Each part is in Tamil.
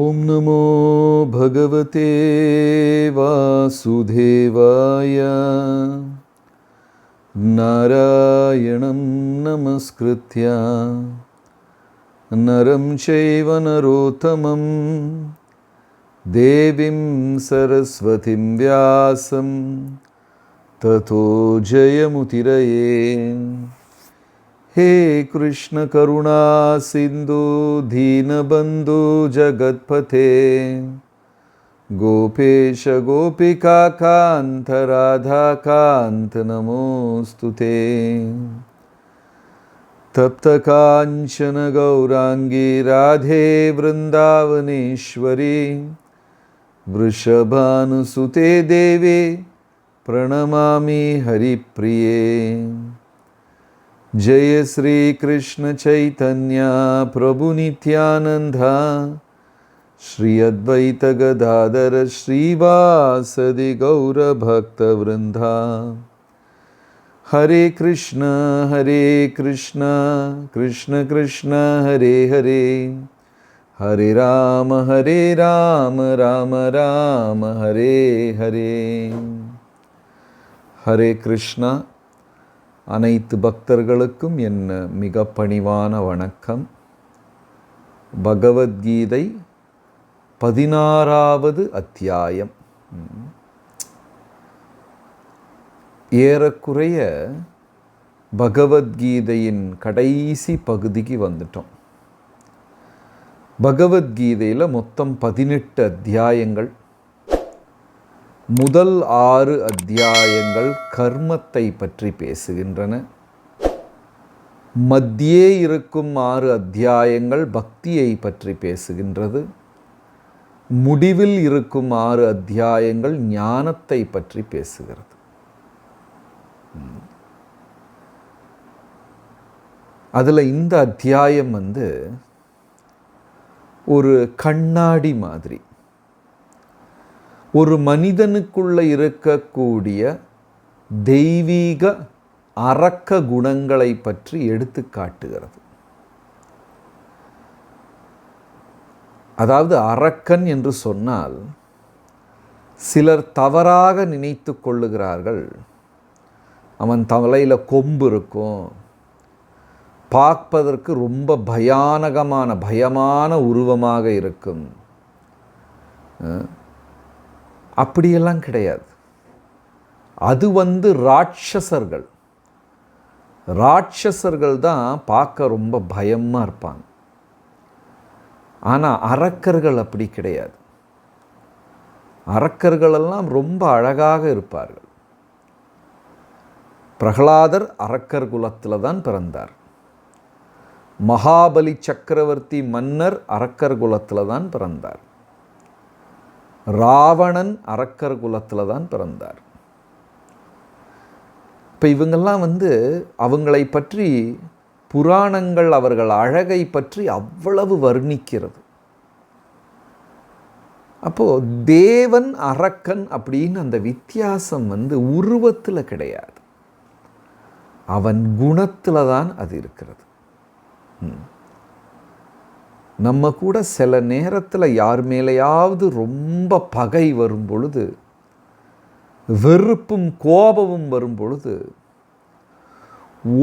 ஓம் நமோ பகவதே வாசுதேவாய. நாராயணம் நமஸ்கிருத்ய நரம் சைவ நரோத்தமம் தேவீம் சரஸ்வதிம் வியாசம் ததோ ஜெயமுதிரயே. हे कृष्ण करुणा सिंधु दीनबंधु जगत्पते गोपेश गोपिका कांत राधा कांत नमोस्तुते. तप्त कांचन गौरांगी राधे वृंदावनेश्वरी वृषभानुसुते देवी प्रणमामि हरिप्रिये. जय श्री कृष्ण चैतन्य प्रभु नित्यानंदा श्री अद्वैत गदाधर श्रीवासदि गौर भक्त वृंदा. हरे कृष्ण कृष्ण कृष्ण हरे हरे, हरे राम राम राम हरे हरे. हरे कृष्णा. அனைத்து பக்தர்களுக்கும் என் மிக பணிவான வணக்கம். பகவத்கீதை 16வது அத்தியாயம். ஏறக்குறைய பகவத்கீதையின் கடைசி பகுதிக்கு வந்துட்டோம். பகவத்கீதையில் மொத்தம் 18 அத்தியாயங்கள். முதல் 6 அத்தியாயங்கள் கர்மத்தை பற்றி பேசுகின்றன. மத்தியே இருக்கும் 6 அத்தியாயங்கள் பக்தியை பற்றி பேசுகின்றது. முடிவில் இருக்கும் 6 அத்தியாயங்கள் ஞானத்தை பற்றி பேசுகிறது. அதில் இந்த அத்தியாயம் ஒரு கண்ணாடி மாதிரி. ஒரு மனிதனுக்குள்ள இருக்கக்கூடிய தெய்வீக அரக்க குணங்களை பற்றி எடுத்து காட்டுகிறது. அதாவது அரக்கன் என்று சொன்னால் சிலர் தவறாக நினைத்து கொள்ளுகிறார்கள். அவன் தலையில் கொம்பு இருக்கும், பார்ப்பதற்கு ரொம்ப பயமான உருவமாக இருக்கும். அப்படியெல்லாம் கிடையாது. அது ராட்சசர்கள் தான் பார்க்க ரொம்ப பயமாக இருப்பாங்க. ஆனால் அரக்கர்கள் அப்படி கிடையாது. அரக்கர்களெல்லாம் ரொம்ப அழகாக இருப்பார்கள். பிரகலாதர் அரக்கர் குலத்தில் தான் பிறந்தார். மகாபலி சக்கரவர்த்தி மன்னர் அரக்கர் குலத்தில் தான் பிறந்தார். ராவணன் அரக்கர் குலத்தில் தான் பிறந்தார். இப்போ இவங்கெல்லாம் அவங்களை பற்றி புராணங்கள் அவர்கள் அழகை பற்றி அவ்வளவு வர்ணிக்கிறது. அப்போது தேவன் அரக்கன் அப்படின்னு அந்த வித்தியாசம் உருவத்தில் கிடையாது, அவன் குணத்தில் தான் அது இருக்கிறது. நம்ம கூட சில நேரத்தில் யார் மேலேயாவது ரொம்ப பகை வரும் பொழுது, வெறுப்பும் கோபமும் வரும் பொழுது,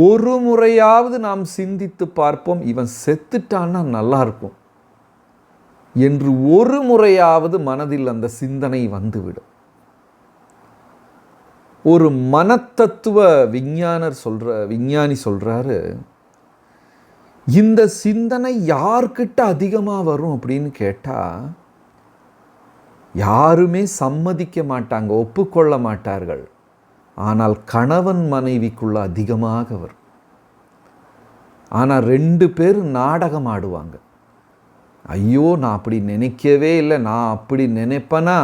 ஒரு முறையாவது நாம் சிந்தித்து பார்ப்போம், இவன் செத்துட்டான்னா நல்லா இருக்கும் என்று ஒரு முறையாவது மனதில் அந்த சிந்தனை வந்துவிடும். ஒரு மனத்தத்துவ விஞ்ஞானி சொல்றாரு, இந்த சிந்தனை யார்கிட்ட அதிகமாக வரும் அப்படின்னு கேட்டால் யாருமே சம்மதிக்க மாட்டாங்க, ஒப்புக்கொள்ள மாட்டார்கள். ஆனால் கணவன் மனைவிக்குள்ள அதிகமாக வரும். ஆனால் 2 பேர் நாடகம் ஆடுவாங்க. ஐயோ நான் அப்படி நினைக்கவே இல்லை, நான் அப்படி நினைப்பனா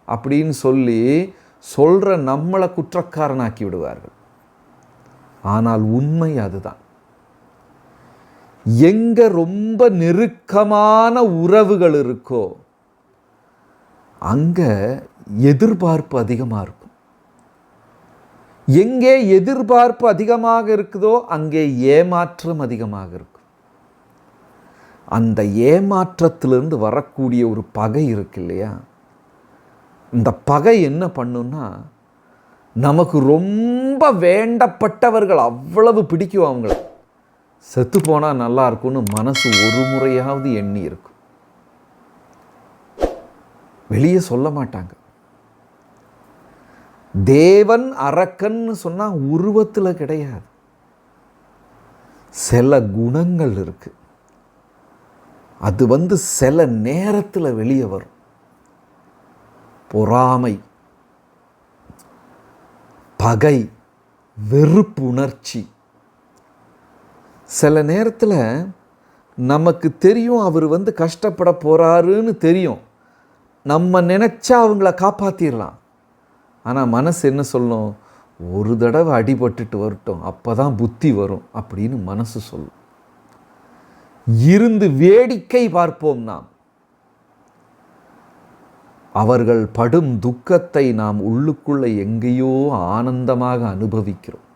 அப்படின்னு சொல்கிற நம்மளை குற்றக்காரனாக்கி விடுவார்கள். ஆனால் உண்மை அதுதான். எங்க ரொம்ப நெருக்கமான உறவுகள் இருக்கோ அங்க எதிர்பார்ப்பு அதிகமாக இருக்கும். எங்கே எதிர்பார்ப்பு அதிகமாக இருக்குதோ அங்கே ஏமாற்றம் அதிகமாக இருக்கும். அந்த ஏமாற்றத்திலிருந்து வரக்கூடிய ஒரு பகை இருக்கு இல்லையா, இந்த பகை என்ன பண்ணுன்னா, நமக்கு ரொம்ப வேண்டப்பட்டவர்கள் அவ்வளவு பிடிக்கும் அவங்கள, செத்து போனால் நல்லா இருக்கும்னு மனசு ஒரு முறையாவது எண்ணி இருக்கும். வெளியே சொல்ல மாட்டாங்க. தேவன் அரக்கன்னு சொன்னா உருவத்தில் கிடையாது, சில குணங்கள் இருக்கு. அது சில நேரத்தில் வெளியே வரும். பொறாமை, பகை, வெறுப்புணர்ச்சி. சில நேரத்தில் நமக்கு தெரியும் அவர் கஷ்டப்பட போறாருன்னு தெரியும், நம்ம நினைச்சா அவங்கள காப்பாற்றிடலாம். ஆனால் மனசு என்ன சொல்லும், ஒரு தடவை அடிபட்டுட்டு வரட்டும், அப்போ தான் புத்தி வரும் அப்படின்னு மனசு சொல்லும். இருந்து வேடிக்கை பார்ப்போம் நாம். அவர்கள் படும் துக்கத்தை நாம் உள்ளுக்குள்ள எங்கேயோ ஆனந்தமாக அனுபவிக்கிறோம்.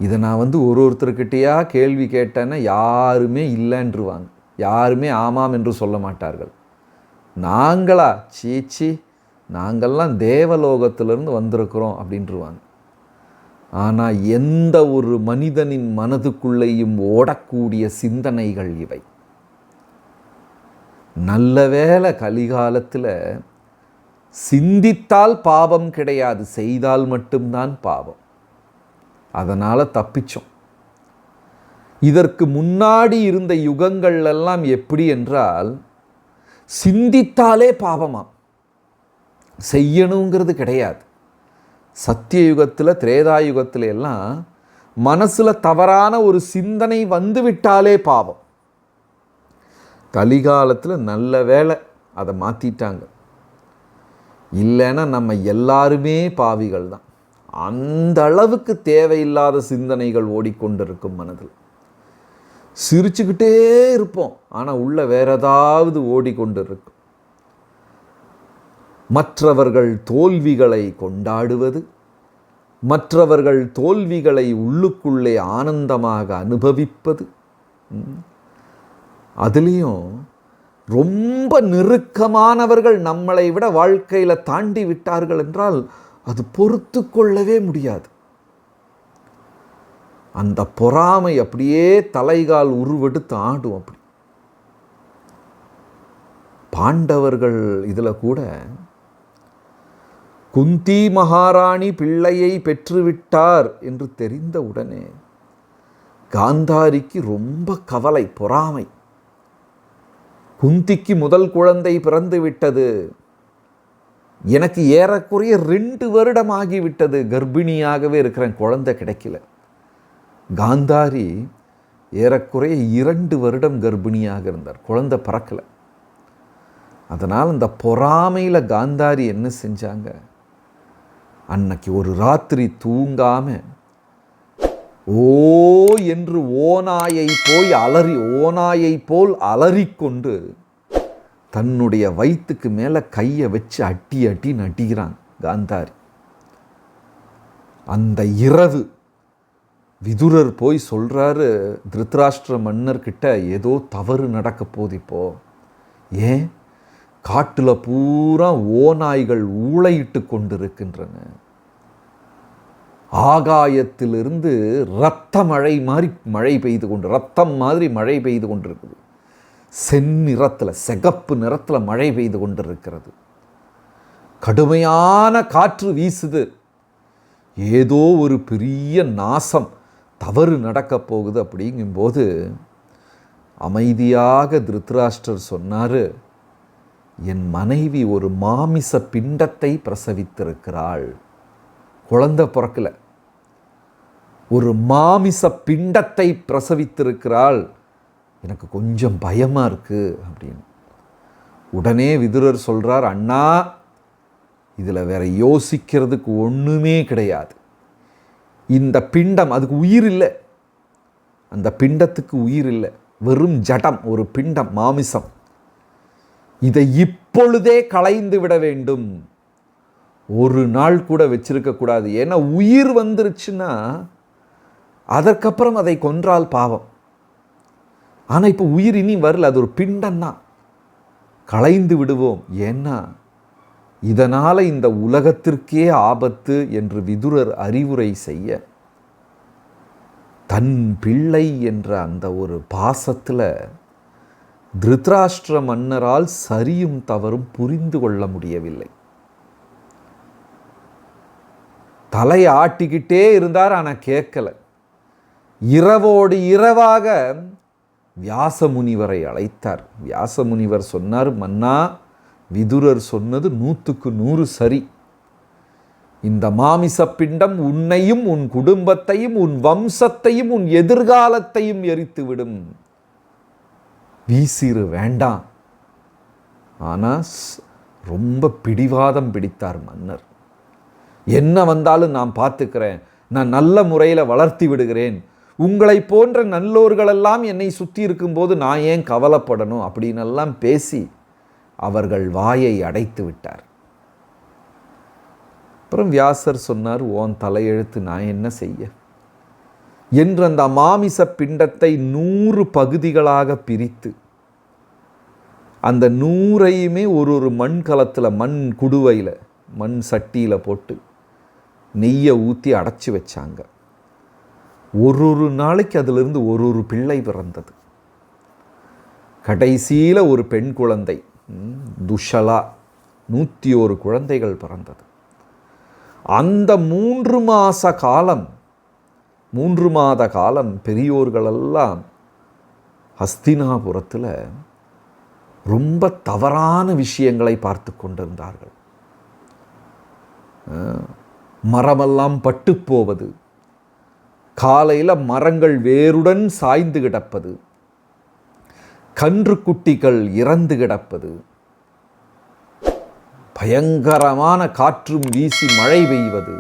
இதை நான் ஒருத்தர்கிட்டயா கேள்வி கேட்டேன்னா யாருமே இல்லைன்றுவாங்க, யாருமே ஆமாம் என்று சொல்ல மாட்டார்கள். நாங்களா, சீச்சி, நாங்கள்லாம் தேவலோகத்திலிருந்து வந்திருக்கிறோம் அப்படின்ட்டுருவாங்க. ஆனால் எந்த ஒரு மனிதனின் மனதுக்குள்ளேயும் ஓடக்கூடிய சிந்தனைகள் இவை. நல்ல வேளை கலிகாலத்தில் சிந்தித்தால் பாவம் கிடையாது, செய்தால் மட்டும்தான் பாவம். அதனால் தப்பிச்சோம். இதற்கு முன்னாடி இருந்த யுகங்கள் எல்லாம் எப்படி என்றால், சிந்தித்தாலே பாவமாம், செய்யணுங்கிறது கிடையாது. சத்தியயுகத்தில், திரேதாயுகத்தில் எல்லாம் மனசில் தவறான ஒரு சிந்தனை வந்துவிட்டாலே பாவம். கலிகாலத்தில் நல்ல வேளை அதை மாற்றிட்டாங்க. இல்லைன்னா நம்ம எல்லாருமே பாவிகள் தான். அந்த அளவுக்கு தேவையில்லாத சிந்தனைகள் ஓடிக்கொண்டிருக்கும் மனதில். சிரிச்சுக்கிட்டே இருப்போம், ஆனால் உள்ள வேற ஏதாவது ஓடிக்கொண்டு இருக்கும். மற்றவர்கள் தோல்விகளை கொண்டாடுவது, மற்றவர்கள் தோல்விகளை உள்ளுக்குள்ளே ஆனந்தமாக அனுபவிப்பது. அதுலேயும் ரொம்ப நெருக்கமானவர்கள் நம்மளை விட வாழ்க்கையில் தாண்டி விட்டார்கள் என்றால் அது பொறுத்து கொள்ளவே முடியாது. அந்த பொறாமை அப்படியே தலைகால் உருவெடுத்து ஆடும். அப்படி பாண்டவர்கள் இதில் கூட குந்தி மகாராணி பிள்ளையை பெற்றுவிட்டார் என்று தெரிந்த உடனே காந்தாரிக்கு ரொம்ப கவலை, பொறாமை. குந்திக்கு முதல் குழந்தை பிறந்து விட்டது, எனக்கு ஏறக்குறைய 2 வருடம் ஆகிவிட்டது, கர்ப்பிணியாகவே இருக்கிறேன், குழந்தை கிடைக்கல. காந்தாரி ஏறக்குறைய 2 வருடம் கர்ப்பிணியாக இருந்தார், குழந்தை பிறக்கலை. அதனால் அந்த பொறாமையில் காந்தாரி என்ன செஞ்சாங்க, அன்னைக்கு ஒரு ராத்திரி தூங்காம ஓ என்று ஓநாயை போல் அலறிக்கொண்டு தன்னுடைய வயிற்றுக்கு மேலே கையை வச்சு அட்டி நட்டிக்கிறாங்க காந்தாரி. அந்த இரவு விதுரர் போய் சொல்கிறாரு திருதராஷ்டிர மன்னர்கிட்ட, ஏதோ தவறு நடக்க போகுது இப்போ. ஏன்? காட்டில் பூரா ஓநாய்கள் ஊளையிட்டு கொண்டிருக்கின்றன, ஆகாயத்திலிருந்து இரத்த மழை மாதிரி மழை பெய்து கொண்டு, ரத்தம் மாதிரி மழை பெய்து கொண்டிருக்குது, செந்நிறத்தில், சிகப்பு நிறத்தில் மழை பெய்து கொண்டிருக்கிறது, கடுமையான காற்று வீசுது, ஏதோ ஒரு பெரிய நாசம், தவறு நடக்கப் போகுது. அப்படிங்கும்போது அமைதியாக திருதராஷ்டிரர் சொன்னார், என் மனைவி ஒரு மாமிச பிண்டத்தை பிரசவித்திருக்கிறாள், குழந்தை பிறக்கல, ஒரு மாமிச பிண்டத்தை பிரசவித்திருக்கிறாள், எனக்கு கொஞ்சம் பயமாக இருக்குது அப்படின்னு. உடனே விதுரர் சொல்கிறார், அண்ணா இதில் வேற யோசிக்கிறதுக்கு ஒன்றுமே கிடையாது. இந்த பிண்டம், அதுக்கு உயிர் இல்லை, அந்த பிண்டத்துக்கு உயிர் இல்லை, வெறும் ஜடம், ஒரு பிண்டம், மாமிசம். இதை இப்பொழுதே களைந்து விட வேண்டும், ஒரு நாள் கூட வச்சிருக்கக்கூடாது. ஏன்னா உயிர் வந்துருச்சுன்னா அதற்கப்புறம் அதை கொன்றால் பாவம். ஆனால் இப்போ உயிர் இனி வரல, அது ஒரு பிண்டம்தான், களைந்து விடுவோம். ஏன்னா இதனால் இந்த உலகத்திற்கே ஆபத்து என்று விதுரர் அறிவுரை செய்ய, தன் பிள்ளை என்ற அந்த ஒரு பாசத்தில் திருதராஷ்டிர மன்னரால் சரியும் தவறும் புரிந்து கொள்ள முடியவில்லை. தலையை ஆட்டிக்கிட்டே இருந்தார், ஆனால் கேட்கல. இரவோடு இரவாக வியாசமுனிவரை அழைத்தார். வியாசமுனிவர் சொன்னார், மன்னா, விதுரர் சொன்னது 100க்கு 100 சரி. இந்த மாமிச பிண்டம் உன்னையும் உன் குடும்பத்தையும் உன் வம்சத்தையும் உன் எதிர்காலத்தையும் எரித்துவிடும், வீசிறு, வேண்டாம். ஆனால் ரொம்ப பிடிவாதம் பிடித்தார் மன்னர். என்ன வந்தாலும் நான் பார்த்துக்கிறேன், நான் நல்ல முறையில் வளர்த்தி விடுகிறேன், உங்களை போன்ற நல்லோர்களெல்லாம் என்னை சுற்றி இருக்கும்போது நான் ஏன் கவலைப்படணும் அப்படின்னெல்லாம் பேசி அவர்கள் வாயை அடைத்து விட்டார். அப்புறம் வியாசர் சொன்னார், ஓன் தலையெழுத்து, நான் என்ன செய்ய என்று அந்த மாமிச பிண்டத்தை 100 பகுதிகளாக பிரித்து அந்த 100ஐயுமே ஒரு மண் கலத்தில், மண் குடுவையில், மண் சட்டியில் போட்டு நெய்யை ஊற்றி அடைச்சி வச்சாங்க. ஒரு நாளைக்கு அதிலிருந்து ஒரு பிள்ளை பிறந்தது. கடைசியில் ஒரு பெண் குழந்தை துஷலா, 101 குழந்தைகள் பிறந்தது. அந்த 3 மாத காலம் பெரியோர்களெல்லாம் ஹஸ்தினாபுரத்தில் ரொம்ப தவறான விஷயங்களை பார்த்து கொண்டிருந்தார்கள். மரமெல்லாம் பட்டு போவது, காலையில் மரங்கள் வேருடன் சாய்ந்து கிடப்பது, கன்று குட்டிகள் இறந்து கிடப்பது, பயங்கரமான காற்றும் வீசி மழை பெய்வது,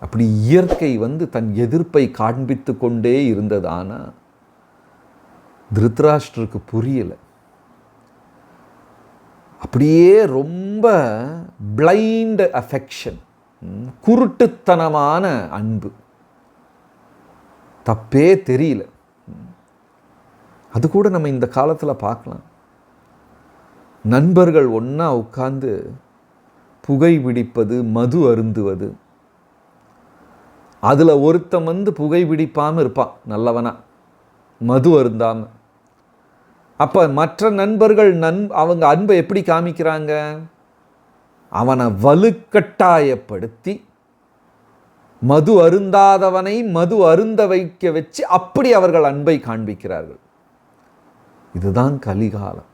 அப்படி இயற்கை தன் எதிர்ப்பை காண்பித்து கொண்டே இருந்ததான திருதராஷ்டிரருக்கு புரியல. அப்படியே ரொம்ப பிளைண்ட் அஃபெக்ஷன், குருட்டுத்தனமான அன்பு, தப்பே தெரியல. அது கூட நம்ம இந்த காலத்தில் பார்க்கலாம். நண்பர்கள் ஒன்றா உட்கார்ந்து புகை பிடிப்பது, மது அருந்துவது. அதில் ஒருத்தன் புகை பிடிப்பாமல் இருப்பான், நல்லவனா, மது அருந்தாமல். அப்போ மற்ற நண்பர்கள் அவங்க அன்பை எப்படி காமிக்கிறாங்க? அவனை வலுக்கட்டாயப்படுத்தி மது அருந்தாதவனை மது அருந்த வைக்க வச்சு அப்படி அவர்கள் அன்பை காண்பிக்கிறார்கள். இதுதான் கலிகாலம்.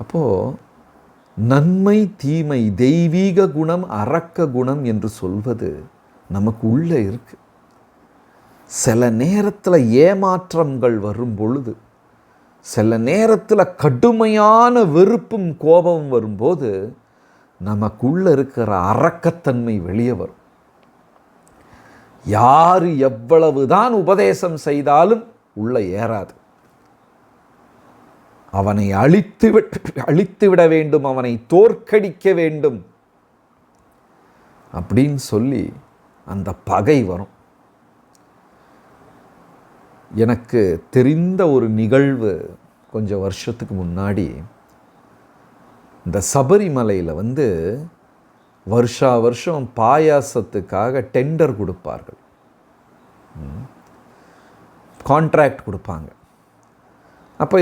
அப்போ நன்மை தீமை, தெய்வீக குணம், அரக்க குணம் என்று சொல்வது நமக்கு உள்ள இருக்கு. சில நேரத்தில் ஏமாற்றங்கள் வரும் பொழுது, சில நேரத்தில் கடுமையான வெறுப்பும் கோபமும் வரும்போது நமக்குள்ள இருக்கிற அரக்கத்தன்மை வெளியே வரும். யார் எவ்வளவுதான் உபதேசம் செய்தாலும் உள்ள ஏறாது. அவனை அழித்து விட வேண்டும், அவனை தோற்கடிக்க வேண்டும் அப்படின்னு சொல்லி அந்த பகை வரும். எனக்கு தெரிந்த ஒரு நிகழ்வு, கொஞ்சம் வருஷத்துக்கு முன்னாடி இந்த சபரிமலையில் வருஷா வருஷம் பாயாசத்துக்காக டெண்டர் கொடுப்பார்கள், கான்ட்ராக்ட் கொடுப்பாங்க. அப்போ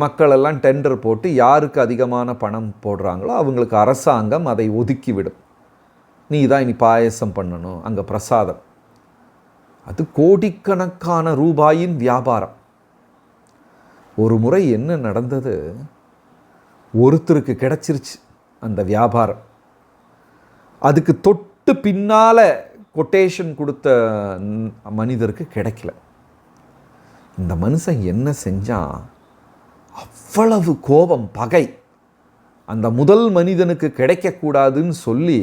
மக்களெல்லாம் டெண்டர் போட்டு யாருக்கு அதிகமான பணம் போடுறாங்களோ அவங்களுக்கு அரசாங்கம் அதை ஒதுக்கிவிடும். நீ தான் இனி பாயசம் பண்ணணும், அங்கே பிரசாதம். அது கோடிக்கணக்கான ரூபாயின் வியாபாரம். ஒரு முறை என்ன நடந்தது, ஒருத்தருக்கு கிடைச்சிருச்சு அந்த வியாபாரம். அதுக்கு தொட்டு பின்னால் கொட்டேஷன் கொடுத்த மனிதருக்கு கிடைக்கல. இந்த மனுஷன் என்ன செஞ்சான், அவ்வளவு கோபம், பகை. அந்த முதல் மனிதனுக்கு கிடைக்கக்கூடாதுன்னு சொல்லி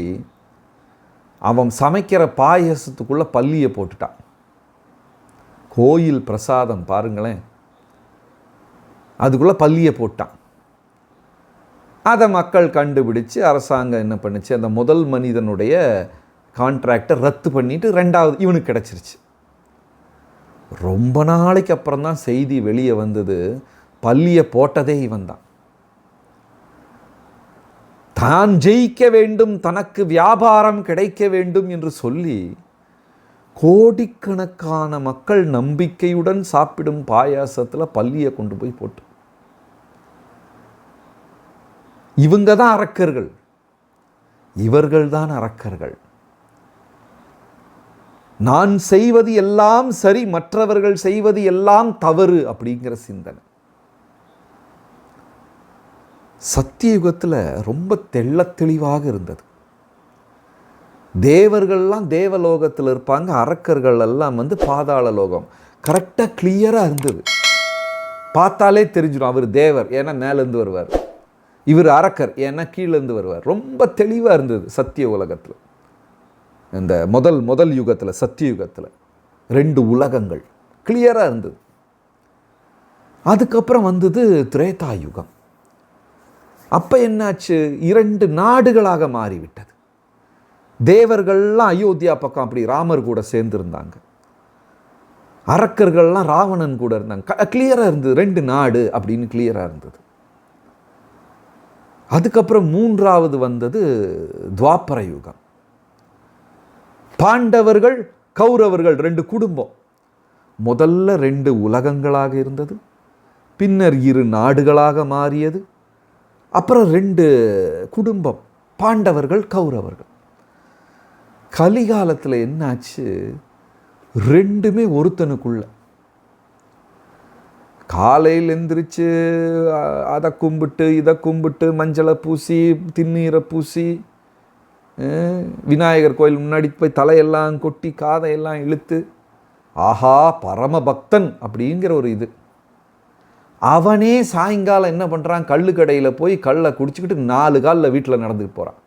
அவன் சமைக்கிற பாயசத்துக்குள்ளே பல்லியை போட்டுட்டான். கோயில் பிரசாதம் பாருங்களேன், அதுக்குள்ளே பல்லியை போட்டான். அதை மக்கள் கண்டுபிடிச்சு அரசாங்கம் என்ன பண்ணுச்சு, அந்த முதல் மனிதனுடைய கான்ட்ராக்டை ரத்து பண்ணிட்டு ரெண்டாவது இவனுக்கு கிடச்சிருச்சு. ரொம்ப நாளைக்கு அப்புறம் தான் செய்தி வெளியே வந்தது, பல்லியை போட்டதே இவன் தான். தான் ஜெயிக்க வேண்டும், தனக்கு வியாபாரம் கிடைக்க வேண்டும் என்று சொல்லி கோடிக்கணக்கான மக்கள் நம்பிக்கையுடன் சாப்பிடும் பாயாசத்தில் பல்லியை கொண்டு போய் போட்டு. இவங்க தான் அரக்கர்கள், இவர்கள்தான் அரக்கர்கள். நான் செய்வது எல்லாம் சரி, மற்றவர்கள் செய்வது எல்லாம் தவறு அப்படிங்கிற சிந்தனை. சத்தியுகத்தில் ரொம்ப தெள்ளத் தெளிவாக இருந்தது. தேவர்கள்லாம் தேவலோகத்தில் இருப்பாங்க, அரக்கர்கள் எல்லாம் பாதாள லோகம். கரெக்டாக கிளியராக இருந்தது, பார்த்தாலே தெரிஞ்சிடும் அவர் தேவர் ஏன்னா மேலேருந்து வருவார், இவர் அரக்கர் ஏன்னா கீழேருந்து வருவார். ரொம்ப தெளிவாக இருந்தது சத்திய உலகத்தில். இந்த முதல் யுகத்தில், சத்தியுகத்தில் 2 உலகங்கள் கிளியராக இருந்தது. அதுக்கப்புறம் வந்தது திரேதா யுகம். அப்போ என்னாச்சு, 2 நாடுகளாக மாறிவிட்டது. தேவர்கள்லாம் அயோத்தியா பக்கம் அப்படி ராமர் கூட சேர்ந்துருந்தாங்க, அரக்கர்கள்லாம் ராவணன் கூட இருந்தாங்க. கிளியராக இருந்தது, 2 நாடு அப்படின்னு கிளியராக இருந்தது. அதுக்கப்புறம் 3வது வந்தது துவாபர யுகம். பாண்டவர்கள் கௌரவர்கள் 2 குடும்பம். முதல்ல 2 உலகங்களாக இருந்தது, பின்னர் 2 நாடுகளாக மாறியது, அப்புறம் 2 குடும்பம், பாண்டவர்கள் கௌரவர்கள். கலிகாலத்தில் என்னாச்சு, 2மே ஒருத்தனுக்குள்ள. காலையில் எந்திரிச்சு அதை கும்பிட்டு இதை கும்பிட்டு மஞ்சளை பூசி திண்ணீரை பூசி விநாயகர் கோயில் முன்னாடி போய் தலையெல்லாம் கொட்டி காதையெல்லாம் இழுத்து ஆஹா பரம பக்தன் அப்படிங்கிற ஒரு இது. அவனே சாயங்காலம் என்ன பண்ணுறான், கள்ளு கடையில் போய் கல்லை குடிச்சுக்கிட்டு 4 காலில் வீட்டில் நடந்துட்டு போகிறான்.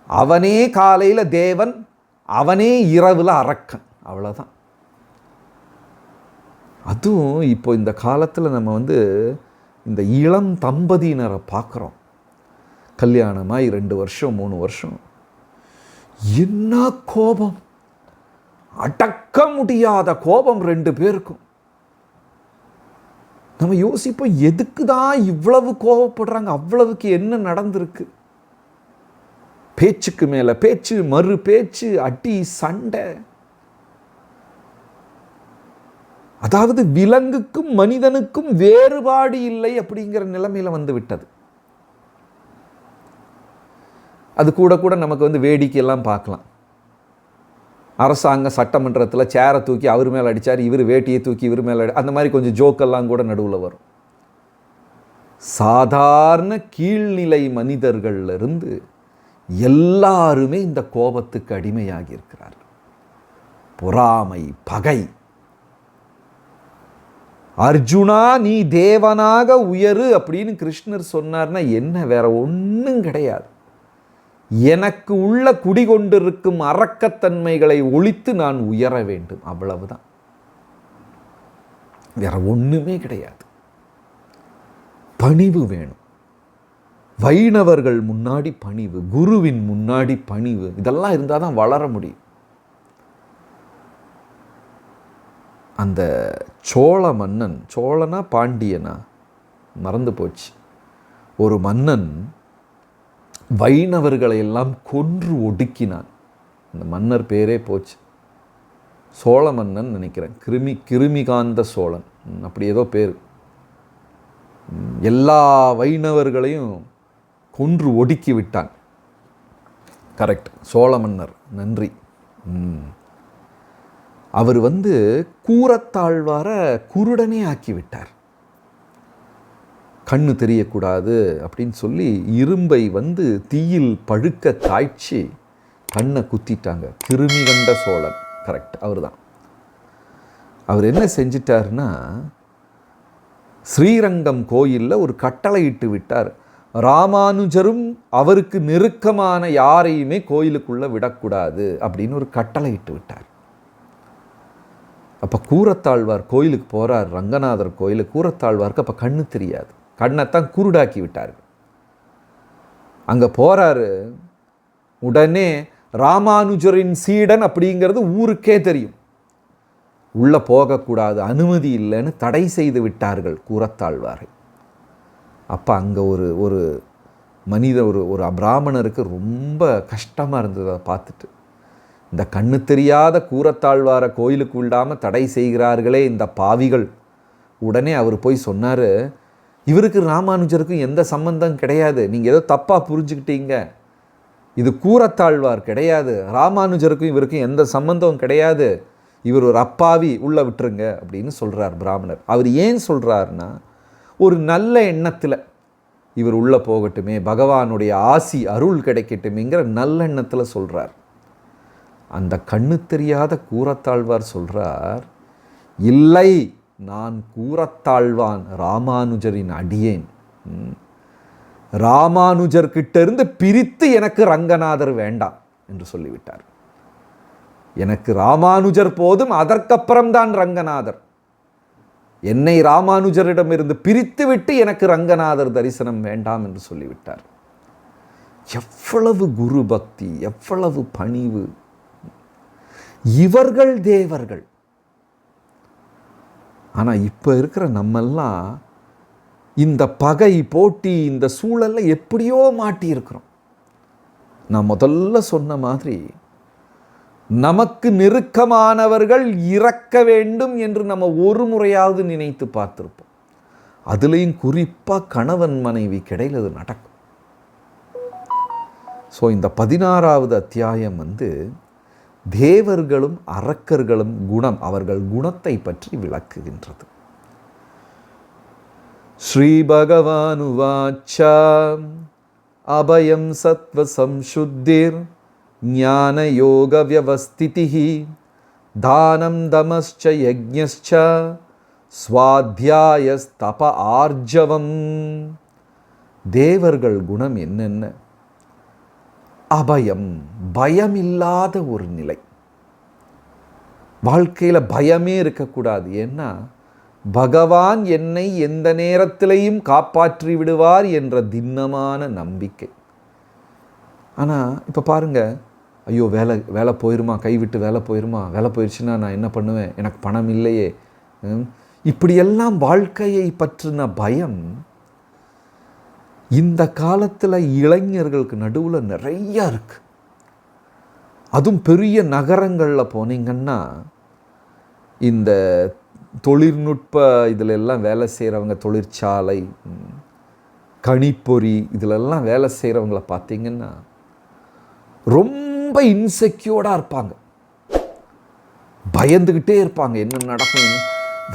அவனே காலையில் தேவன், அவனே இரவில் அரக்கன், அவ்வளோதான். அதுவும் இப்போ இந்த காலத்தில் நம்ம இந்த இளம் தம்பதியினரை பார்க்குறோம். கல்யாணமாய் 2 வருஷம் 3 வருஷம், என்ன கோபம், அடக்க முடியாத கோபம் 2 பேருக்கும். நம்ம யோசிப்போம், எதுக்கு தான் இவ்வளவு கோபப்படுறாங்க, அவ்வளவுக்கு என்ன நடந்திருக்கு. பேச்சுக்கு மேலே பேச்சு, மறு பேச்சு, அடி சண்டை. அதாவது விலங்குக்கும் மனிதனுக்கும் வேறுபாடு இல்லை அப்படிங்கிற நிலைமையில விட்டது. அது கூட நமக்கு வேடிக்கையெல்லாம் பார்க்கலாம். அரசாங்க சட்டமன்றத்தில் சேரை தூக்கி அவர் மேலே அடித்தார், இவர் வேட்டியை தூக்கி இவர் மேலே அந்த மாதிரி கொஞ்சம் ஜோக்கெல்லாம் கூட நடுவில் வரும். சாதாரண கீழ்நிலை மனிதர்களிலிருந்து எல்லாருமே இந்த கோபத்துக்கு அடிமையாகி இருக்கிறார். பொறாமை, பகை. அர்ஜுனா நீ தேவனாக உயரு அப்படின்னு கிருஷ்ணர் சொன்னார்னா என்ன, வேற ஒன்றும் கிடையாது. எனக்கு உள்ள குடிகொண்டிருக்கும் அரக்கத்தன்மைகளை ஒழித்து நான் உயர வேண்டும், அவ்வளவுதான். வேற ஒண்ணுமே கிடையாது. பணிவு வேணும். வைணவர்கள் முன்னாடி பணிவு, குருவின் முன்னாடி பணிவு, இதெல்லாம் இருந்தால் தான் வளர முடியும். அந்த சோழ மன்னன், சோழனா பாண்டியனா மறந்து போச்சு, ஒரு மன்னன் வைணவர்களை எல்லாம் கொன்று ஒடுக்கினான். அந்த மன்னர் பேரே போச்சு, சோழ மன்னன் நினைக்கிறேன், கிருமிகாந்த சோழன் அப்படி ஏதோ பேர். எல்லா வைணவர்களையும் கொன்று ஒடுக்கி விட்டான். கரெக்ட், சோழ மன்னர், நன்றி. அவர் கூரத்தாழ்வார குருடனே ஆக்கிவிட்டார். கண்ணு தெரியக்கூடாது அப்படின்னு சொல்லி இரும்பை தீயில் பழுக்க காய்ச்சி கண்ணை குத்திட்டாங்க. கிருமிகண்ட சோழன், கரெக்ட், அவர் தான். அவர் என்ன செஞ்சிட்டாருன்னா, ஸ்ரீரங்கம் கோயிலில் ஒரு கட்டளை இட்டு விட்டார். ராமானுஜரும் அவருக்கு நெருக்கமான யாரையுமே கோயிலுக்குள்ளே விடக்கூடாது அப்படின்னு ஒரு கட்டளை இட்டு விட்டார். அப்போ கூரத்தாழ்வார் கோயிலுக்கு போகிறார், ரங்கநாதர் கோயிலுக்கு. கூரத்தாழ்வாருக்கு அப்போ கண்ணு தெரியாது, கண்ணைத்தான் குருடாக்கி விட்டார். அங்கே போகிறாரு, உடனே ராமானுஜரின் சீடன் அப்படிங்கிறது ஊருக்கே தெரியும். உள்ளே போகக்கூடாது, அனுமதி இல்லைன்னு தடை செய்து விட்டார்கள் கூரத்தாழ்வாரை. அப்போ அங்கே ஒரு மனித ஒரு பிராமணருக்கு ரொம்ப கஷ்டமாக இருந்தது. அதை பார்த்துட்டு, இந்த கண்ணு தெரியாத கூரத்தாழ்வாரை கோயிலுக்கு விடாமல் தடை செய்கிறார்களே இந்த பாவிகள். உடனே அவர் போய் சொன்னார், இவருக்கு ராமானுஜருக்கும் எந்த சம்பந்தம் கிடையாது, நீங்கள் ஏதோ தப்பாக புரிஞ்சுக்கிட்டீங்க, இது கூரத்தாழ்வார் கிடையாது, ராமானுஜருக்கும் இவருக்கும் எந்த சம்பந்தமும் கிடையாது, இவர் ஒரு அப்பாவி, உள்ளே விட்டுருங்க அப்படின்னு சொல்கிறார் பிராமணர். அவர் ஏன் சொல்கிறாருன்னா, ஒரு நல்ல எண்ணத்தில் இவர் உள்ளே போகட்டுமே, பகவானுடைய ஆசி அருள் கிடைக்கட்டுமேங்கிற நல்ல எண்ணத்தில் சொல்கிறார். அந்த கண்ணு தெரியாத கூரத்தாழ்வார் சொல்கிறார், இல்லை, நான் கூரத்தாழ்வான், ராமானுஜரின் அடியேன். ராமானுஜர்கிட்ட பிரித்து எனக்கு ரங்கநாதர் வேண்டாம் என்று சொல்லிவிட்டார். எனக்கு ராமானுஜர் போதும், அதற்கப்புறம்தான் ரங்கநாதர். என்னை ராமானுஜரிடமிருந்து பிரித்து விட்டு எனக்கு ரங்கநாதர் தரிசனம் வேண்டாம் என்று சொல்லிவிட்டார். எவ்வளவு குரு பக்தி, எவ்வளவு பணிவு! இவர்கள் தேவர்கள். ஆனால் இப்போ இருக்கிற நம்மெல்லாம் இந்த பகை, போட்டி, இந்த சூழல்ல எப்படியோ மாட்டி இருக்கிறோம். நான் முதல்ல சொன்ன மாதிரி, நமக்கு நெருக்கமானவர்கள் இறக்க வேண்டும் என்று நம்ம ஒரு முறையாவது நினைத்து பார்த்திருப்போம். அதுலேயும் குறிப்பாக கணவன் மனைவி கிடையில் அது நடக்கும். ஸோ இந்த 16வது அத்தியாயம் தேவர்களும் அரக்கர்களும் குணம், அவர்கள் குணத்தை பற்றி விளக்குகின்றது. ஸ்ரீ பகவானுவாச்ச அபயம் சத்வ சம்சுத்திர் ஞான யோக வியவஸ்திதிஹி தானம் தமஸ்ச யஜ்ஞஸ்ச ஸ்வாத்யாயஸ்தப ஆர்ஜவம். தேவர்கள் குணம் என்னென்ன? அபயம், பயமில்லாத ஒரு நிலை. வாழ்க்கையில் பயமே இருக்கக்கூடாது. ஏன்னா பகவான் என்னை எந்த நேரத்திலையும் காப்பாற்றி விடுவார் என்ற திண்ணமான நம்பிக்கை. ஆனால் இப்போ பாருங்க, ஐயோ வேலை போயிருமா, கைவிட்டு வேலை போயிருமா, வேலை போயிடுச்சுன்னா நான் என்ன பண்ணுவேன், எனக்கு பணம் இல்லையே, இப்படியெல்லாம் வாழ்க்கையை பற்றின பயம் இந்த காலத்தில் இளைஞர்களுக்கு நடுவில் நிறைய இருக்கு. அதுவும் பெரிய நகரங்களில் போனீங்கன்னா, இந்த தொழில்நுட்ப இதில் எல்லாம் வேலை செய்கிறவங்க, தொழிற்சாலை, கணிப்பொறி இதிலெல்லாம் வேலை செய்கிறவங்கள பார்த்தீங்கன்னா ரொம்ப இன்செக்யூர்டாக இருப்பாங்க, பயந்துக்கிட்டே இருப்பாங்க என்ன நடக்கும்.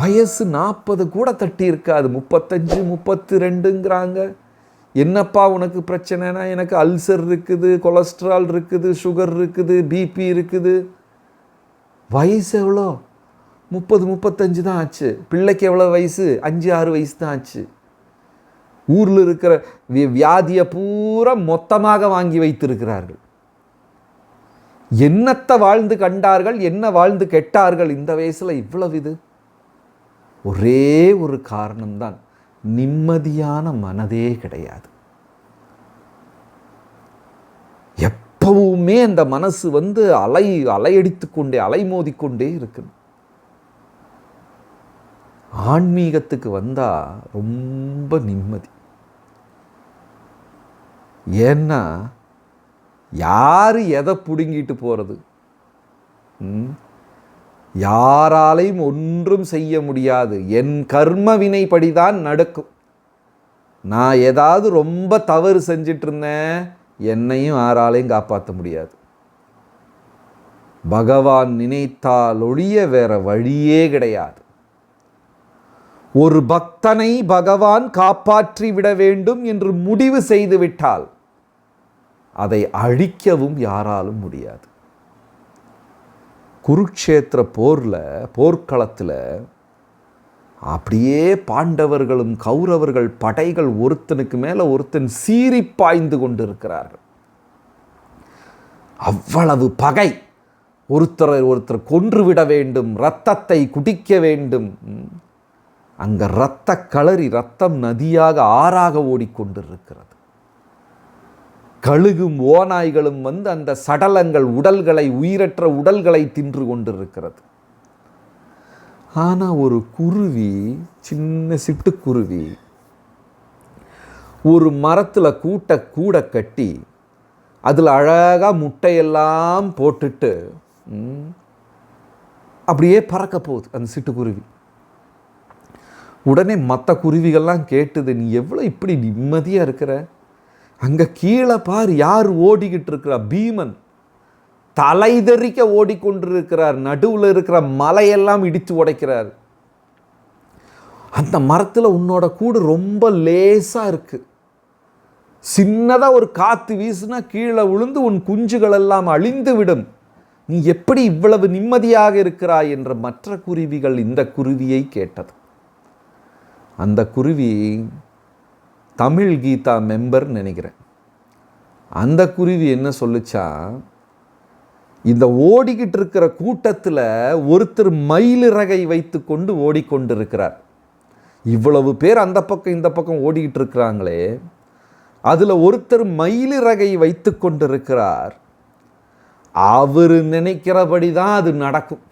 வயசு 40 கூட தட்டி இருக்காது, 35 32ங்கிறாங்க. என்னப்பா உனக்கு பிரச்சனைனா, எனக்கு அல்சர் இருக்குது, கொலஸ்ட்ரால் இருக்குது, சுகர் இருக்குது, பிபி இருக்குது. வயசு எவ்வளோ? 30 35 தான் ஆச்சு. பிள்ளைக்கு எவ்வளோ வயசு? 5 6 வயசு தான் ஆச்சு. ஊரில் இருக்கிற வியாதியை பூரா மொத்தமாக வாங்கி வைத்திருக்கிறார்கள். என்னத்தை வாழ்ந்து கண்டார்கள், என்ன வாழ்ந்து கெட்டார்கள் இந்த வயசில் இவ்வளவு? இது ஒரே ஒரு காரணம்தான், நிம்மதியான மனதே கிடையாது. எப்பவுமே அந்த மனசு அலையடித்து கொண்டே, அலைமோதிக்கொண்டே இருக்குது. ஆன்மீகத்துக்கு வந்தா ரொம்ப நிம்மதி. ஏன்னா யாரு எதை பிடுங்கிட்டு போறது? யாராலையும் ஒன்றும் செய்ய முடியாது. என் கர்ம வினைப்படிதான் நடக்கும். நான் ஏதாவது ரொம்ப தவறு செஞ்சிட்டு இருந்தேன், என்னையும் யாராலையும் காப்பாற்ற முடியாது. பகவான் நினைத்தால் ஒழிய வேற வழியே கிடையாது. ஒரு பக்தனை பகவான் காப்பாற்றி விட வேண்டும் என்று முடிவு செய்து விட்டால் அதை அழிக்கவும் யாராலும் முடியாது. குருக்ஷேத்திர போர்க்களத்தில் அப்படியே பாண்டவர்களும் கௌரவர்கள் படைகள் ஒருத்தனுக்கு மேலே ஒருத்தன் சீறி பாய்ந்து கொண்டிருக்கிறார்கள். அவ்வளவு பகை. ஒருத்தர் கொன்றுவிட வேண்டும், இரத்தத்தை குடிக்க வேண்டும். அங்கே இரத்த களரி, இரத்தம் நதியாக ஆறாக ஓடிக்கொண்டிருக்கிறது. கழுகும் ஓநாய்களும் அந்த சடலங்கள், உடல்களை, உயிரற்ற உடல்களை தின்று கொண்டிருக்கிறது. ஆனால் ஒரு குருவி, சின்ன சிட்டுக்குருவி, ஒரு மரத்தில் கூட கட்டி அதில் அழகாக முட்டையெல்லாம் போட்டுட்டு அப்படியே பறக்க போகுது அந்த சிட்டுக்குருவி. உடனே மற்ற குருவிகள்லாம் கேட்டுது, நீ எவ்வளோ இப்படி நிம்மதியாக இருக்கிற, அங்கே கீழே பார் யார் ஓடிக்கிட்டு இருக்கிறா, பீமன் தலை தெறிக்க ஓடிக்கொண்டிருக்கிறார், நடுவில் இருக்கிற மலையெல்லாம் இடித்து உடைக்கிறார். அந்த மரத்தில் உன்னோட கூடு ரொம்ப லேசாக இருக்கு, சின்னதாக ஒரு காற்று வீசுனா கீழே விழுந்து உன் குஞ்சுகள் எல்லாம் அழிந்து விடும், நீ எப்படி இவ்வளவு நிம்மதியாக இருக்கிறாய் என்று மற்ற குருவிகள் இந்த குருவியை கேட்டது. அந்த குருவி தமிழ் கீதா மெம்பர் நினைக்கிறேன். அந்த குருவி என்ன சொல்லுச்சா, இந்த ஓடிக்கிட்டு இருக்கிற கூட்டத்தில் ஒருத்தர் மயிலிறகை வைத்து கொண்டு ஓடிக்கொண்டிருக்கிறார். இவ்வளவு பேர் அந்த பக்கம் இந்த பக்கம் ஓடிக்கிட்டு இருக்கிறாங்களே, அதில் ஒருத்தர் மயிலிறகை வைத்து கொண்டிருக்கிறார். அவர் நினைக்கிறபடி தான் அது நடக்கும்.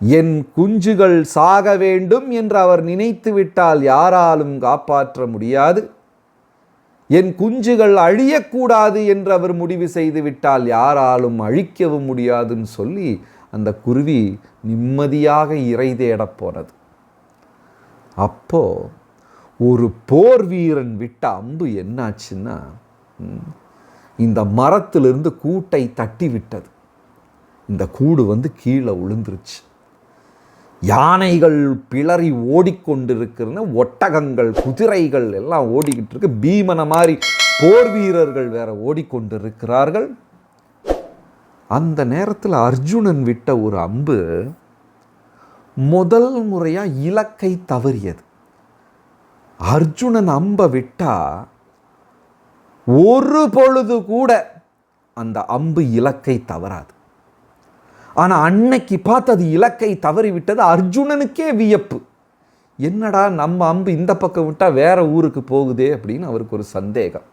என் குஞ்சுகள் சாக வேண்டும் என்று அவர் நினைத்து விட்டால் யாராலும் காப்பாற்ற முடியாது, என் குஞ்சுகள் அழியக்கூடாது என்று அவர் முடிவு செய்து விட்டால் யாராலும் அழிக்கவும் முடியாதுன்னு சொல்லி அந்த குருவி நிம்மதியாக இறை தேடப் போனது. அப்போ ஒரு போர் வீரன் விட்ட அம்பு என்னாச்சுன்னா, இந்த மரத்திலிருந்து கூட்டை தட்டி விட்டது. இந்த கூடு கீழே விழுந்துருச்சு. யானைகள் பிளறி ஓடிக்கொண்டிருக்கிற, ஒட்டகங்கள் குதிரைகள் எல்லாம் ஓடிக்கிட்டு இருக்கு, பீமன மாதிரி போர் வீரர்கள் வேற ஓடிக்கொண்டிருக்கிறார்கள். அந்த நேரத்தில் அர்ஜுனன் விட்ட ஒரு அம்பு முதல் முறையா இலக்கை தவறியது. அர்ஜுனன் அம்பை விட்டா ஒரு பொழுது கூட அந்த அம்பு இலக்கை தவறாது. ஆனால் அன்னைக்கு பார்த்து அது இலக்கை தவறிவிட்டது. அர்ஜுனனுக்கே வியப்பு, என்னடா நம்ம அம்பு இந்த பக்கம் விட்டால் வேற ஊருக்கு போகுதே அப்படின்னு அவருக்கு ஒரு சந்தேகம்.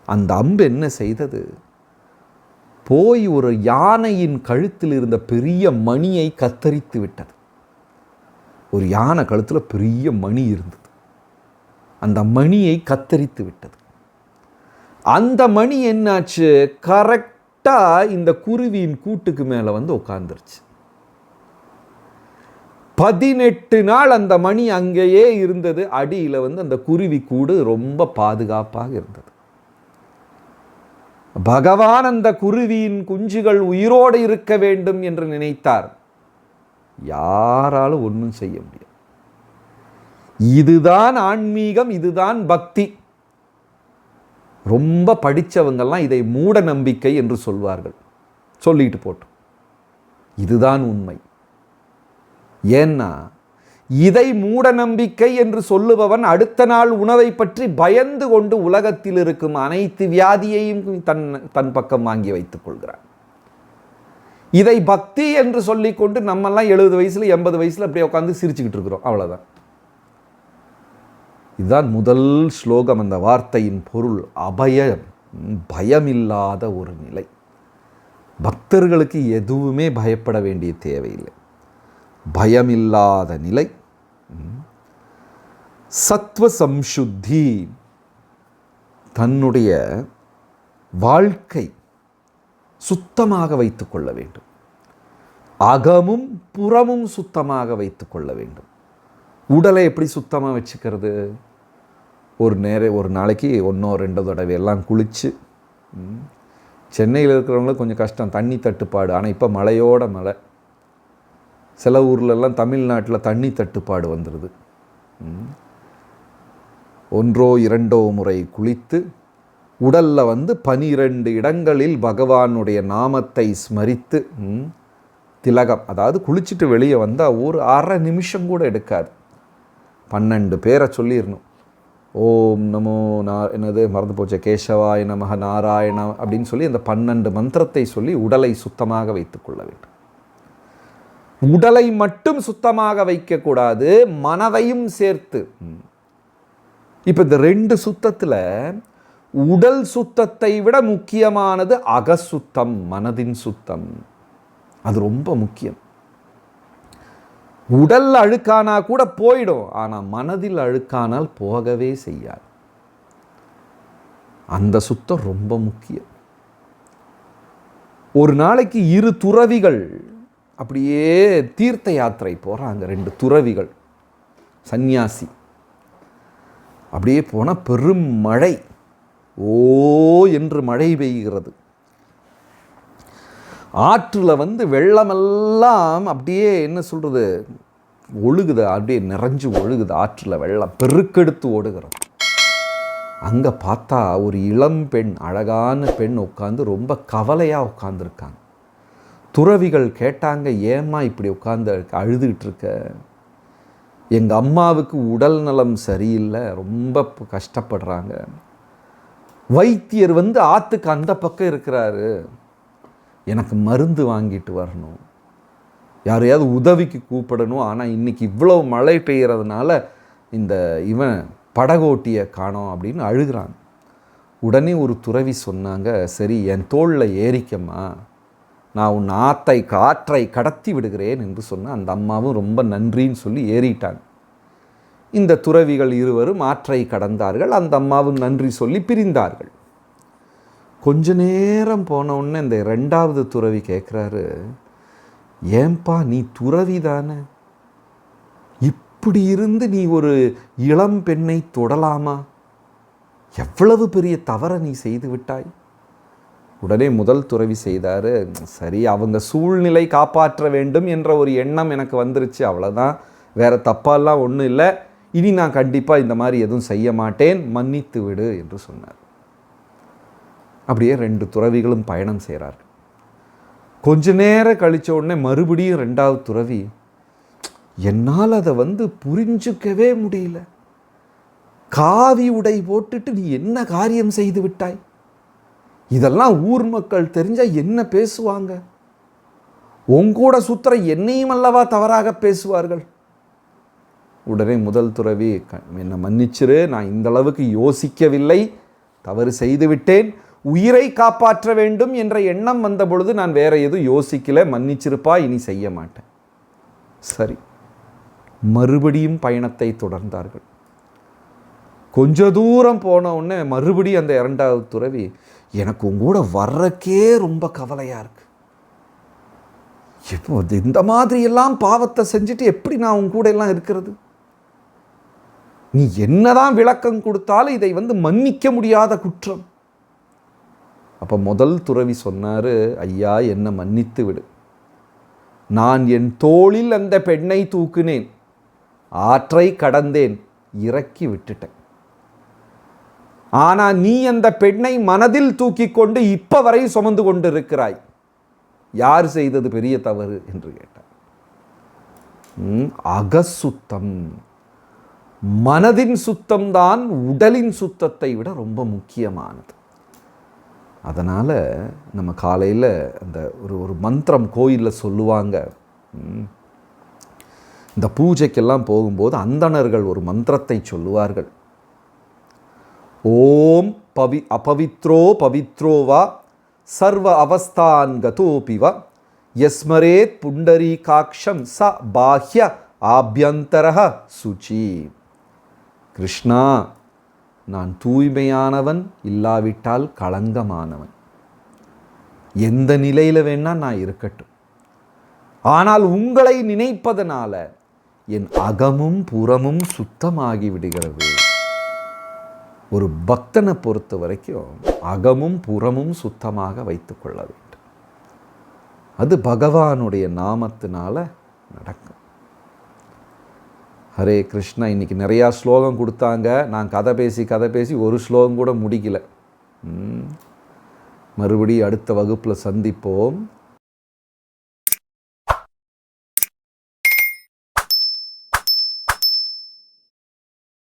அந்த அம்பு என்ன செய்தது, போய் ஒரு யானையின் கழுத்தில் இருந்த பெரிய மணியை கத்தரித்து விட்டது. ஒரு யானை கழுத்தில் பெரிய மணி இருந்தது, அந்த மணியை கத்தரித்து விட்டது. அந்த மணி என்னாச்சு, கரெக்டாக இந்த குருவியின் கூட்டுக்கு மேலே உட்கார்ந்துருச்சு. 18 நாள் அந்த மணி அங்கேயே இருந்தது. அடியில் அந்த குருவி கூடு ரொம்ப பாதுகாப்பாக இருந்தது. பகவான் அந்த குருவியின் குஞ்சுகள் உயிரோடு இருக்க வேண்டும் என்று நினைத்தார். யாராலும் ஒன்றும் செய்ய முடியாது. இதுதான் ஆன்மீகம், இதுதான் பக்தி. ரொம்ப படித்தவங்கெல்லாம் இதை மூட நம்பிக்கை என்று சொல்வார்கள். சொல்லிட்டு போட்டோம், இதுதான் உண்மை. ஏன்னா இதை மூட நம்பிக்கை என்று சொல்லுபவன் அடுத்த நாள் உணவை பற்றி பயந்து கொண்டு உலகத்தில் இருக்கும் அனைத்து வியாதியையும் தன் பக்கம் வாங்கி வைத்துக் கொள்கிறான். இதை பக்தி என்று சொல்லிக்கொண்டு நம்மெல்லாம் 70 வயசுல 80 வயசுல அப்படியே உட்காந்து சிரிச்சுக்கிட்டு இருக்கிறோம், அவ்வளோதான். இதுதான் முதல் ஸ்லோகம். அந்த வார்த்தையின் பொருள் அபயம், பயமில்லாத ஒரு நிலை. பக்தர்களுக்கு எதுவுமே பயப்பட வேண்டிய தேவையில்லை, பயமில்லாத நிலை. சத்வ சம்சுத்தி, தன்னுடைய வாழ்க்கை சுத்தமாக வைத்துக் கொள்ள வேண்டும். அகமும் புறமும் சுத்தமாக வைத்துக் கொள்ள வேண்டும். உடலை எப்படி சுத்தமாக வச்சுக்கிறது, ஒரு நாளைக்கு 1-2 தடவை எல்லாம் குளித்து. சென்னையில் இருக்கிறவங்களுக்கு கொஞ்சம் கஷ்டம், தண்ணி தட்டுப்பாடு. ஆனால் இப்போ மழையோட மழை, சில ஊர்லெல்லாம் தமிழ்நாட்டில் தண்ணி தட்டுப்பாடு வந்துடுது. 1-2 முறை குளித்து உடலில் 12 இடங்களில் பகவானுடைய நாமத்தை ஸ்மரித்து திலகம், அதாவது குளிச்சுட்டு வெளியே வந்தால் ஒரு அரை நிமிஷம் கூட எடுக்காது. 12 பேரை சொல்லிடணும். ஓம் நமோ என்னது மறந்து போச்ச, கேசவாய நமக நாராயண அப்படின்னு சொல்லி அந்த 12 மந்திரத்தை சொல்லி உடலை சுத்தமாக வைத்துக் கொள்ள வேண்டும். உடலை மட்டும் சுத்தமாக வைக்கக்கூடாது, மனதையும் சேர்த்து. இப்போ இந்த 2 சுத்தத்தில் உடல் சுத்தத்தை விட முக்கியமானது அகசுத்தம், மனதின் சுத்தம். அது ரொம்ப முக்கியம். உடல் அழுக்கானா கூட போயிடும், ஆனால் மனதில் அழுக்கானால் போகவே செய்யாது. அந்த சுத்தம் ரொம்ப முக்கியம். ஒரு நாளைக்கு 2 துறவிகள் அப்படியே தீர்த்த யாத்திரை போகிறாங்க. 2 துறவிகள் சந்நியாசி. அப்படியே போனால் பெரும் மழை, ஓ என்று மழை பெய்கிறது. ஆற்றில் வெள்ளமெல்லாம் அப்படியே என்ன சொல்கிறது, ஒழுகுது, அப்படியே நிறைஞ்சு ஒழுகுது. ஆற்றில் வெள்ளம் பெருக்கெடுத்து ஓடுகிறது. அங்கே பார்த்தா ஒரு இளம் பெண், அழகான பெண் உட்காந்து ரொம்ப கவலையாக உட்காந்துருக்காங்க. துறவிகள் கேட்டாங்க, ஏம்மா இப்படி உட்காந்து அழுதுகிட்டு இருக்க? எங்கள் அம்மாவுக்கு உடல் நலம் சரியில்லை, ரொம்ப கஷ்டப்படுறாங்க. வைத்தியர் ஆற்றுக்கு அந்த பக்கம் இருக்கிறாரு, எனக்கு மருந்து வாங்கிட்டு வரணும், யாரையாவது உதவிக்கு கூப்பிடணும். ஆனால் இன்றைக்கி இவ்வளோ மழை பெய்கிறதுனால இந்த இவன் படகோட்டியை காணோம் அப்படின்னு அழுகிறாங்க. உடனே ஒரு துறவி சொன்னாங்க, சரி என் தோளில் ஏறிக்கம்மா, நான் உன் காற்றை கடத்தி விடுகிறேன் என்று சொன்னால் அந்த அம்மாவும் ரொம்ப நன்றின்னு சொல்லி ஏறிட்டாங்க. இந்த துறவிகள் இருவரும் ஆற்றை கடந்தார்கள். அந்த அம்மாவும் நன்றி சொல்லி பிரிந்தார்கள். கொஞ்ச நேரம் போன உடனே இந்த 2வது துறவி கேட்குறாரு, ஏன்பா நீ துறவி தானே, இப்படி இருந்து நீ ஒரு இளம் பெண்ணை தொடலாமா? எவ்வளவு பெரிய தவறை நீ செய்து விட்டாய். உடனே முதல் துறவி செய்தார், சரி அவங்க சூழ்நிலை காப்பாற்ற வேண்டும் என்ற ஒரு எண்ணம் எனக்கு வந்துருச்சு, அவ்வளோதான், வேறு தப்பாலாம் ஒன்றும் இல்லை, இனி நான் கண்டிப்பாக இந்த மாதிரி எதுவும் செய்ய மாட்டேன், மன்னித்து விடு என்று சொன்னார். அப்படியே 2 துறவிகளும் பயணம் செய்கிறார்கள். கொஞ்ச நேரம் கழித்த உடனே மறுபடியும் 2வது துறவி, என்னால் அதை புரிஞ்சுக்கவே முடியல, காவி உடை போட்டுட்டு நீ என்ன காரியம் செய்து விட்டாய், இதெல்லாம் ஊர் மக்கள் தெரிஞ்சால் என்ன பேசுவாங்க, உங்கூட சுத்துற என்னையும் அல்லவா தவறாக பேசுவார்கள். உடனே முதல் துறவி, என்னை மன்னிச்சிரு, நான் இந்த அளவுக்கு யோசிக்கவில்லை, தவறு செய்து விட்டேன், உயிரை காப்பாற்ற வேண்டும் என்ற எண்ணம் வந்த பொழுது நான் வேற எதுவும் யோசிக்கல, மன்னிச்சிருப்பா, இனி செய்ய மாட்டேன். சரி, மறுபடியும் பயணத்தை தொடர்ந்தார்கள். கொஞ்ச தூரம் போன உடனே மறுபடியும் அந்த 2வது துறவி, எனக்கு உங்கூட வர்றக்கே ரொம்ப கவலையாக இருக்கு, இப்போ இந்த மாதிரி எல்லாம் பாவத்தை செஞ்சுட்டு எப்படி நான் உங்க கூட எல்லாம் இருக்கிறது, நீ என்னதான் விளக்கம் கொடுத்தாலும் இதை மன்னிக்க முடியாத குற்றம். அப்போ முதல் துறவி சொன்னார், ஐயா என்னை மன்னித்து விடு, நான் என் தோளில் அந்த பெண்ணை தூக்கினேன், ஆற்றை கடந்தேன், இறக்கி விட்டுட்டேன். ஆனால் நீ அந்த பெண்ணை மனதில் தூக்கி கொண்டு இப்ப வரை சுமந்து கொண்டு இருக்கிறாய், யார் செய்தது பெரிய தவறு என்று கேட்டார். அகசுத்தம், மனதின் சுத்தம்தான் உடலின் சுத்தத்தை விட ரொம்ப முக்கியமானது. அதனால் நம்ம காலையில் அந்த ஒரு மந்திரம் கோயிலில் சொல்லுவாங்க. இந்த பூஜைக்கெல்லாம் போகும்போது அந்தணர்கள் ஒரு மந்திரத்தை சொல்லுவார்கள். ஓம் அபவித்ரோ பவித்ரோவா சர்வ அவஸ்தான் கதோபிவ யஸ்மரேத் புண்டரீகாக்ஷம் ச பாஹ்ய ஆப்யந்தரஹ சுச்சி. கிருஷ்ணா, நான் தூய்மையானவன், இல்லாவிட்டால் களங்கமானவன், எந்த நிலையில் வேணா நான் இருக்கட்டும், ஆனால் உங்களை நினைப்பதனால என் அகமும் புறமும் சுத்தமாகி விடுகிறது. ஒரு பக்தனை பொறுத்த வரைக்கும் அகமும் புறமும் சுத்தமாக வைத்து கொள்ள வேண்டும். அது பகவானுடைய நாமத்தினால நடக்கும். ஹரே கிருஷ்ணா. இன்றைக்கி நிறையா ஸ்லோகம் கொடுத்தாங்க, நான் கதை பேசி ஒரு ஸ்லோகம் கூட முடிக்கல. மறுபடியும் அடுத்த வகுப்பில் சந்திப்போம்.